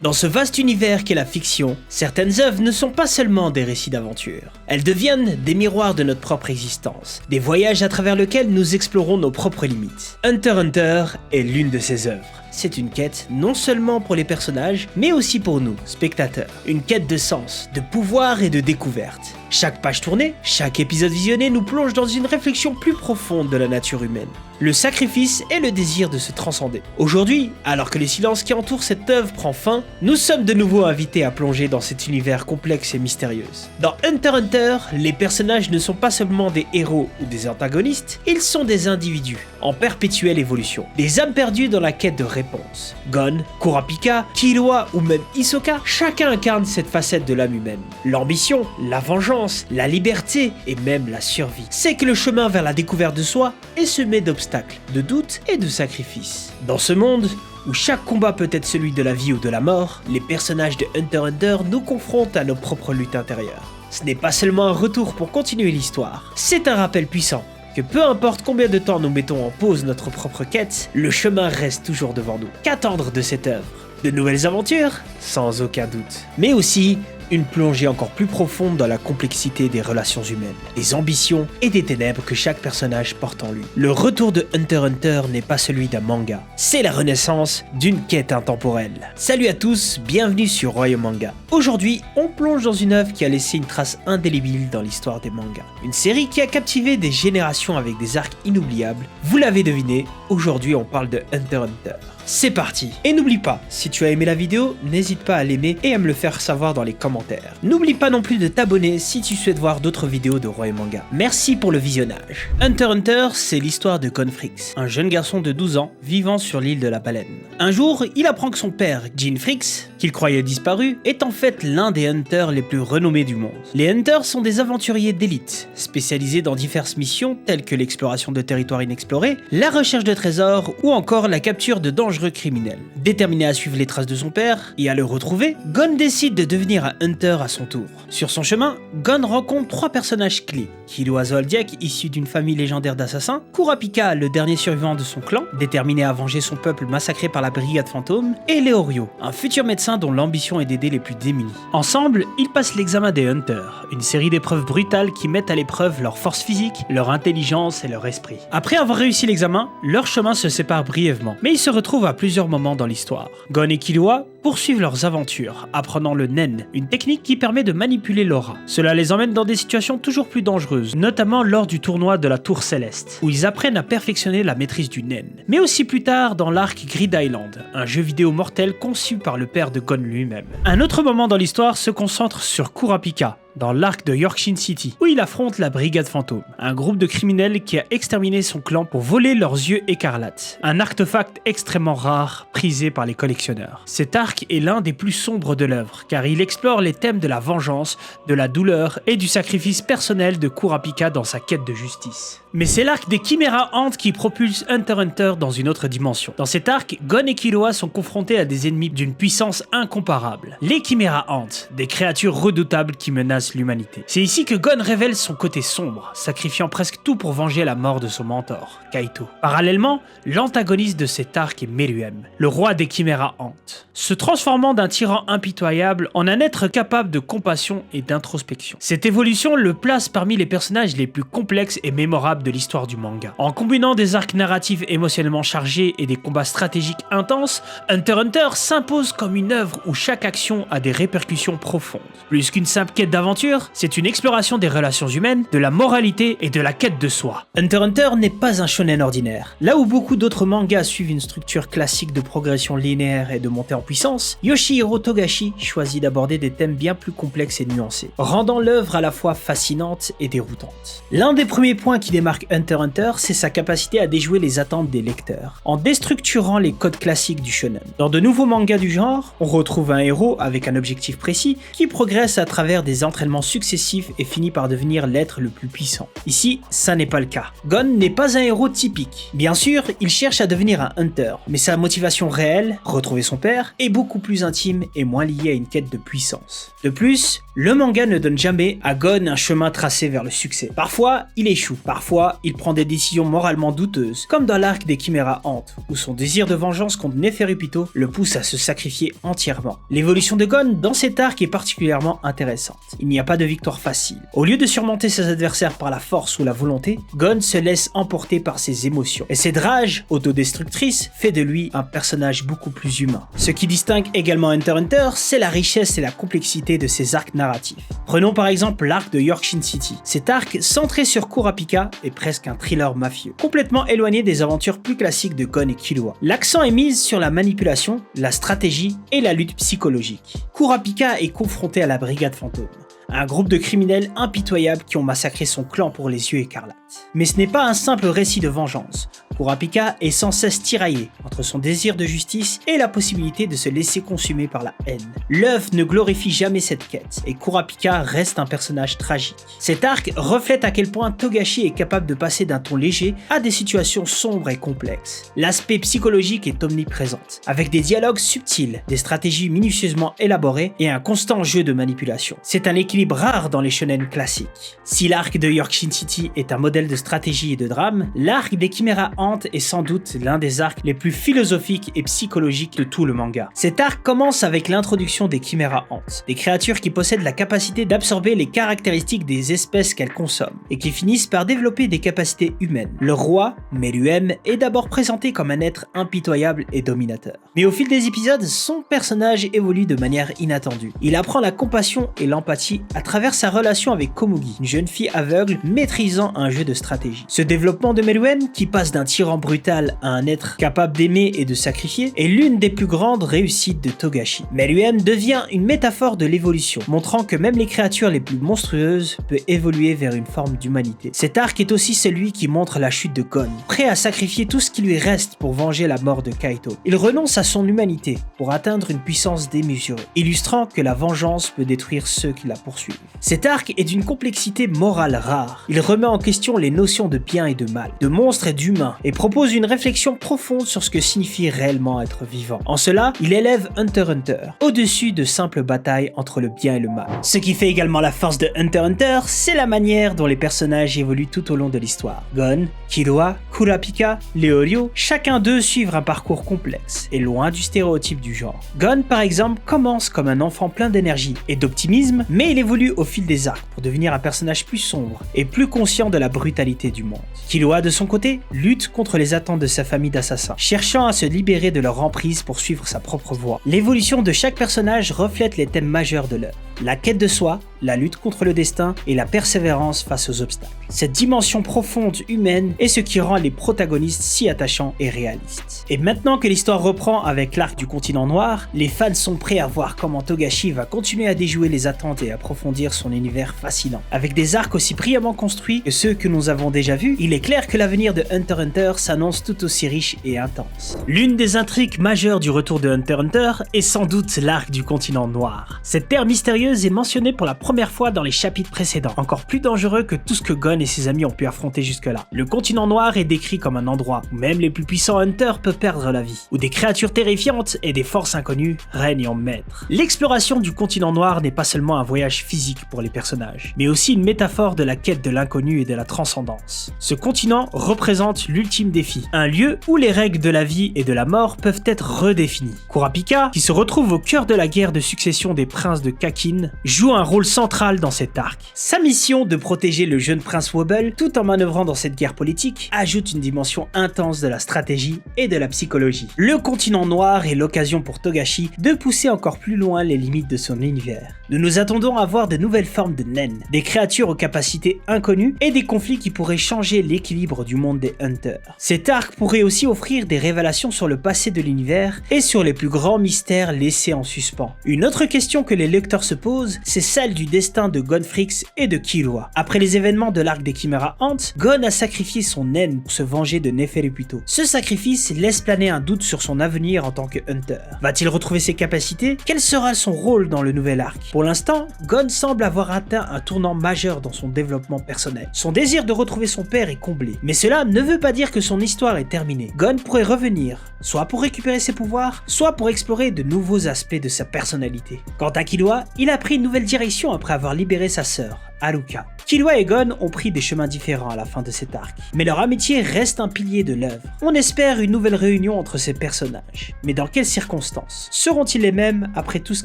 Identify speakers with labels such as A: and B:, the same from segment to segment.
A: Dans ce vaste univers qu'est la fiction, certaines œuvres ne sont pas seulement des récits d'aventure. Elles deviennent des miroirs de notre propre existence, des voyages à travers lesquels nous explorons nos propres limites. Hunter x Hunter est l'une de ces œuvres. C'est une quête non seulement pour les personnages, mais aussi pour nous, spectateurs. Une quête de sens, de pouvoir et de découverte. Chaque page tournée, chaque épisode visionné nous plonge dans une réflexion plus profonde de la nature humaine. Le sacrifice et le désir de se transcender. Aujourd'hui, alors que le silence qui entoure cette œuvre prend fin, nous sommes de nouveau invités à plonger dans cet univers complexe et mystérieux. Dans Hunter x Hunter, les personnages ne sont pas seulement des héros ou des antagonistes, ils sont des individus, en perpétuelle évolution. Des âmes perdues dans la quête de réponse. Gon, Kurapika, Killua ou même Hisoka, chacun incarne cette facette de l'âme humaine. L'ambition, la vengeance, la liberté et même la survie. C'est que le chemin vers la découverte de soi est semé d'obstacles, de doutes et de sacrifices. Dans ce monde, où chaque combat peut être celui de la vie ou de la mort, les personnages de Hunter x Hunter nous confrontent à nos propres luttes intérieures. Ce n'est pas seulement un retour pour continuer l'histoire, c'est un rappel puissant que peu importe combien de temps nous mettons en pause notre propre quête, le chemin reste toujours devant nous. Qu'attendre de cette œuvre? De nouvelles aventures? Sans aucun doute. Mais aussi une plongée encore plus profonde dans la complexité des relations humaines, des ambitions et des ténèbres que chaque personnage porte en lui. Le retour de Hunter x Hunter n'est pas celui d'un manga, c'est la renaissance d'une quête intemporelle. Salut à tous, bienvenue sur Royaume Manga. Aujourd'hui, on plonge dans une œuvre qui a laissé une trace indélébile dans l'histoire des mangas. Une série qui a captivé des générations avec des arcs inoubliables. Vous l'avez deviné, aujourd'hui on parle de Hunter x Hunter. C'est parti. Et n'oublie pas, si tu as aimé la vidéo, n'hésite pas à l'aimer et à me le faire savoir dans les commentaires. N'oublie pas non plus de t'abonner si tu souhaites voir d'autres vidéos de Royaume Manga. Merci pour le visionnage. Hunter x Hunter, c'est l'histoire de Gon Fricks, un jeune garçon de 12 ans vivant sur l'île de la Baleine. Un jour, il apprend que son père, Jin Fricks, qu'il croyait disparu, est en fait l'un des hunters les plus renommés du monde. Les hunters sont des aventuriers d'élite, spécialisés dans diverses missions telles que l'exploration de territoires inexplorés, la recherche de trésors ou encore la capture de dangereux criminel. Déterminé à suivre les traces de son père et à le retrouver, Gon décide de devenir un hunter à son tour. Sur son chemin, Gon rencontre 3 personnages clés. Killua Zoldyck, issu d'une famille légendaire d'assassins, Kurapika, le dernier survivant de son clan, déterminé à venger son peuple massacré par la brigade fantôme, et Leorio, un futur médecin dont l'ambition est d'aider les plus démunis. Ensemble, ils passent l'examen des hunters, une série d'épreuves brutales qui mettent à l'épreuve leur force physique, leur intelligence et leur esprit. Après avoir réussi l'examen, leurs chemins se séparent brièvement, mais ils se retrouvent à plusieurs moments dans l'histoire. Gon et Killua poursuivent leurs aventures, apprenant le Nen, une technique qui permet de manipuler l'aura. Cela les emmène dans des situations toujours plus dangereuses, notamment lors du tournoi de la Tour Céleste, où ils apprennent à perfectionner la maîtrise du Nen. Mais aussi plus tard dans l'arc Grid Island, un jeu vidéo mortel conçu par le père de Gon lui-même. Un autre moment dans l'histoire se concentre sur Kurapika, dans l'arc de Yorkshire City, où il affronte la Brigade Fantôme, un groupe de criminels qui a exterminé son clan pour voler leurs yeux écarlates. Un artefact extrêmement rare, prisé par les collectionneurs. Cet arc est l'un des plus sombres de l'œuvre, car il explore les thèmes de la vengeance, de la douleur et du sacrifice personnel de Kurapika dans sa quête de justice. Mais c'est l'arc des Chimera Ant qui propulse Hunter x Hunter dans une autre dimension. Dans cet arc, Gon et Killua sont confrontés à des ennemis d'une puissance incomparable. Les Chimera Ant, des créatures redoutables qui menacent l'humanité. C'est ici que Gon révèle son côté sombre, sacrifiant presque tout pour venger la mort de son mentor, Kaito. Parallèlement, l'antagoniste de cet arc est Meruem, le roi des Chimera Ant, se transformant d'un tyran impitoyable en un être capable de compassion et d'introspection. Cette évolution le place parmi les personnages les plus complexes et mémorables de l'histoire du manga. En combinant des arcs narratifs émotionnellement chargés et des combats stratégiques intenses, Hunter x Hunter s'impose comme une œuvre où chaque action a des répercussions profondes. Plus qu'une simple quête d'aventure, c'est une exploration des relations humaines, de la moralité et de la quête de soi. Hunter x Hunter n'est pas un shonen ordinaire. Là où beaucoup d'autres mangas suivent une structure classique de progression linéaire et de montée en puissance, Yoshihiro Togashi choisit d'aborder des thèmes bien plus complexes et nuancés, rendant l'œuvre à la fois fascinante et déroutante. L'un des premiers points qui démarque Hunter x Hunter, c'est sa capacité à déjouer les attentes des lecteurs, en déstructurant les codes classiques du shonen. Dans de nouveaux mangas du genre, on retrouve un héros avec un objectif précis qui progresse à travers des entraînements successifs et finit par devenir l'être le plus puissant. Ici, ça n'est pas le cas. Gon n'est pas un héros typique. Bien sûr, il cherche à devenir un hunter, mais sa motivation réelle, retrouver son père, est beaucoup plus intime et moins lié à une quête de puissance. De plus, le manga ne donne jamais à Gon un chemin tracé vers le succès. Parfois, il échoue, parfois, il prend des décisions moralement douteuses, comme dans l'arc des Chimera Ant, où son désir de vengeance contre Neferupito le pousse à se sacrifier entièrement. L'évolution de Gon dans cet arc est particulièrement intéressante. Il n'y a pas de victoire facile. Au lieu de surmonter ses adversaires par la force ou la volonté, Gon se laisse emporter par ses émotions. Et cette rage autodestructrice fait de lui un personnage beaucoup plus humain. Ce qui distingue également Hunter x Hunter, c'est la richesse et la complexité de ses arcs narratifs. Prenons par exemple l'arc de Yorkshire City. Cet arc, centré sur Kurapika, est presque un thriller mafieux, complètement éloigné des aventures plus classiques de Gon et Killua. L'accent est mis sur la manipulation, la stratégie et la lutte psychologique. Kurapika est confronté à la Brigade Fantôme, un groupe de criminels impitoyables qui ont massacré son clan pour les yeux écarlates. Mais ce n'est pas un simple récit de vengeance. Kurapika est sans cesse tiraillé entre son désir de justice et la possibilité de se laisser consumer par la haine. L'œuvre ne glorifie jamais cette quête, et Kurapika reste un personnage tragique. Cet arc reflète à quel point Togashi est capable de passer d'un ton léger à des situations sombres et complexes. L'aspect psychologique est omniprésent, avec des dialogues subtils, des stratégies minutieusement élaborées et un constant jeu de manipulation. C'est un équilibre rare dans les shonen classiques. Si l'arc de Yorkshire City est un modèle de stratégie et de drame, l'arc des Chimera Ant est sans doute l'un des arcs les plus philosophiques et psychologiques de tout le manga. Cet arc commence avec l'introduction des Chimera Ant, des créatures qui possèdent la capacité d'absorber les caractéristiques des espèces qu'elles consomment, et qui finissent par développer des capacités humaines. Le roi, Meruem, est d'abord présenté comme un être impitoyable et dominateur. Mais au fil des épisodes, son personnage évolue de manière inattendue. Il apprend la compassion et l'empathie à travers sa relation avec Komugi, une jeune fille aveugle maîtrisant un jeu de stratégie. Ce développement de Meruem, qui passe d'un tyran brutal à un être capable d'aimer et de sacrifier, est l'une des plus grandes réussites de Togashi. Meruem devient une métaphore de l'évolution, montrant que même les créatures les plus monstrueuses peuvent évoluer vers une forme d'humanité. Cet arc est aussi celui qui montre la chute de Gon, prêt à sacrifier tout ce qui lui reste pour venger la mort de Kaito. Il renonce à son humanité pour atteindre une puissance démesurée, illustrant que la vengeance peut détruire ceux qui la poursuivent. Cet arc est d'une complexité morale rare. Il remet en question les notions de bien et de mal, de monstres et d'humains, et propose une réflexion profonde sur ce que signifie réellement être vivant. En cela, il élève Hunter x Hunter au-dessus de simples batailles entre le bien et le mal. Ce qui fait également la force de Hunter x Hunter, c'est la manière dont les personnages évoluent tout au long de l'histoire. Gon, Killua, Kurapika, Leorio, chacun d'eux suivent un parcours complexe et loin du stéréotype du genre. Gon, par exemple, commence comme un enfant plein d'énergie et d'optimisme, mais il évolue au fil des arcs pour devenir un personnage plus sombre et plus conscient de la brutalité du monde. Killua, de son côté, lutte contre les attentes de sa famille d'assassins, cherchant à se libérer de leur emprise pour suivre sa propre voie. L'évolution de chaque personnage reflète les thèmes majeurs de l'œuvre: la quête de soi, la lutte contre le destin et la persévérance face aux obstacles. Cette dimension profonde humaine est ce qui rend les protagonistes si attachants et réalistes. Et maintenant que l'histoire reprend avec l'arc du continent noir, les fans sont prêts à voir comment Togashi va continuer à déjouer les attentes et approfondir son univers fascinant. Avec des arcs aussi brillamment construits que ceux que nous avons déjà vus, il est clair que l'avenir de Hunter x Hunter s'annonce tout aussi riche et intense. L'une des intrigues majeures du retour de Hunter x Hunter est sans doute l'arc du continent noir. Cette terre mystérieuse est mentionnée pour la première fois dans les chapitres précédents, encore plus dangereux que tout ce que Gon et ses amis ont pu affronter jusque-là. Le continent noir est décrit comme un endroit où même les plus puissants hunters peuvent perdre la vie, où des créatures terrifiantes et des forces inconnues règnent en maître. L'exploration du continent noir n'est pas seulement un voyage physique pour les personnages, mais aussi une métaphore de la quête de l'inconnu et de la transcendance. Ce continent représente l'ultime défi, un lieu où les règles de la vie et de la mort peuvent être redéfinies. Kurapika, qui se retrouve au cœur de la guerre de succession des princes de Kakin, joue un rôle central dans cet arc. Sa mission de protéger le jeune prince Wobble tout en manœuvrant dans cette guerre politique ajoute une dimension intense de la stratégie et de la psychologie. Le continent noir est l'occasion pour Togashi de pousser encore plus loin les limites de son univers. Nous nous attendons à voir de nouvelles formes de Nen, des créatures aux capacités inconnues et des conflits qui pourraient changer l'équilibre du monde des Hunters. Cet arc pourrait aussi offrir des révélations sur le passé de l'univers et sur les plus grands mystères laissés en suspens. Une autre question que les lecteurs se posent, c'est celle du destin de Gonfrix et de Killua. Après les événements de l'arc des Chimera Ant, Gon a sacrifié son naine pour se venger de Neferupito. Ce sacrifice laisse planer un doute sur son avenir en tant que Hunter. Va-t-il retrouver ses capacités? Quel sera son rôle dans le nouvel arc? Pour l'instant, Gon semble avoir atteint un tournant majeur dans son développement personnel. Son désir de retrouver son père est comblé, mais cela ne veut pas dire que son histoire est terminée. Gon pourrait revenir, soit pour récupérer ses pouvoirs, soit pour explorer de nouveaux aspects de sa personnalité. Quant à Killua, il a pris une nouvelle direction après avoir libéré sa sœur, Haruka. Killua et Gon ont pris des chemins différents à la fin de cet arc, mais leur amitié reste un pilier de l'œuvre. On espère une nouvelle réunion entre ces personnages, mais dans quelles circonstances? Seront-ils les mêmes après tout ce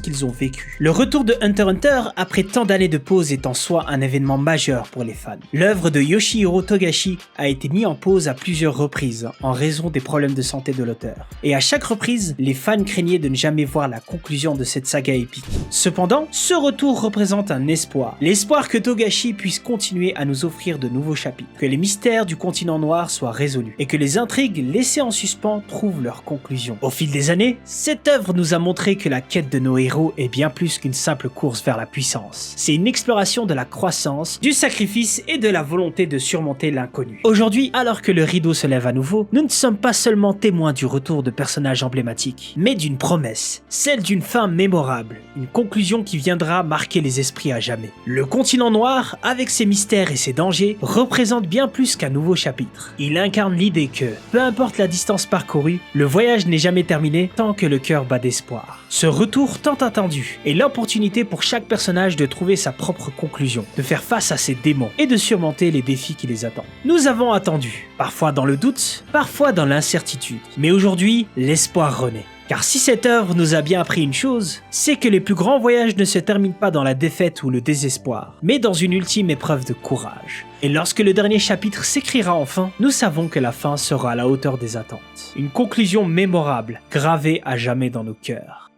A: qu'ils ont vécu? Le retour de Hunter x Hunter après tant d'années de pause est en soi un événement majeur pour les fans. L'œuvre de Yoshihiro Togashi a été mise en pause à plusieurs reprises en raison des problèmes de santé de l'auteur. Et à chaque reprise, les fans craignaient de ne jamais voir la conclusion de cette saga épique. Cependant, ce retour représente un espoir. L'espoir que Togashi puisse continuer à nous offrir de nouveaux chapitres, que les mystères du continent noir soient résolus et que les intrigues laissées en suspens trouvent leur conclusion. Au fil des années, cette œuvre nous a montré que la quête de nos héros est bien plus qu'une simple course vers la puissance. C'est une exploration de la croissance, du sacrifice et de la volonté de surmonter l'inconnu. Aujourd'hui, alors que le rideau se lève à nouveau, nous ne sommes pas seulement témoins du retour de personnages emblématiques, mais d'une promesse, celle d'une fin mémorable, une conclusion qui viendra marquer les esprits à jamais. Le continent noir, avec ses mystères et ses dangers, représente bien plus qu'un nouveau chapitre. Il incarne l'idée que, peu importe la distance parcourue, le voyage n'est jamais terminé tant que le cœur bat d'espoir. Ce retour tant attendu est l'opportunité pour chaque personnage de trouver sa propre conclusion, de faire face à ses démons et de surmonter les défis qui les attendent. Nous avons attendu, parfois dans le doute, parfois dans l'incertitude, mais aujourd'hui, l'espoir renaît. Car si cette œuvre nous a bien appris une chose, c'est que les plus grands voyages ne se terminent pas dans la défaite ou le désespoir, mais dans une ultime épreuve de courage. Et lorsque le dernier chapitre s'écrira enfin, nous savons que la fin sera à la hauteur des attentes. Une conclusion mémorable, gravée à jamais dans nos cœurs.